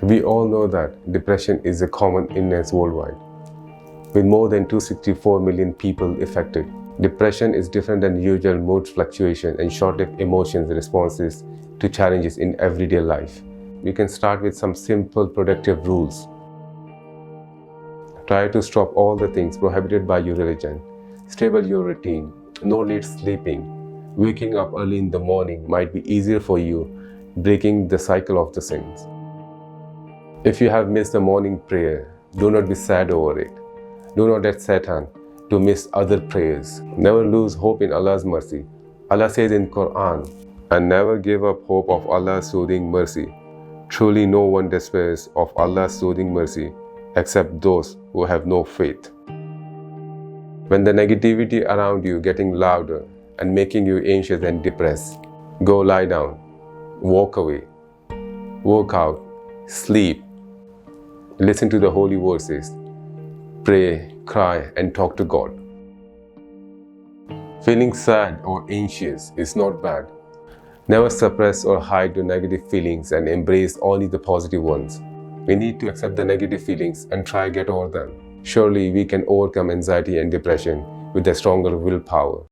We all know that depression is a common illness worldwide, with more than 264 million people affected. Depression is different than usual mood fluctuation and short-lived emotions responses to challenges in everyday life. We can start with some simple productive rules. Try to stop all the things prohibited by your religion. Stable your routine. No late sleeping. Waking up early in the morning might be easier for you, breaking the cycle of the sins. If you have missed the morning prayer, do not be sad over it. Do not let Satan to miss other prayers. Never lose hope in Allah's mercy. Allah says in Quran, and never give up hope of Allah's soothing mercy. Truly no one despairs of Allah's soothing mercy except those who have no faith. When the negativity around you getting louder and making you anxious and depressed, go lie down, walk away, work out, sleep, listen to the holy verses, pray, cry, and talk to God. Feeling sad or anxious is not bad. Never suppress or hide your negative feelings and embrace only the positive ones. We need to accept the negative feelings and try to get over them. Surely we can overcome anxiety and depression with a stronger willpower.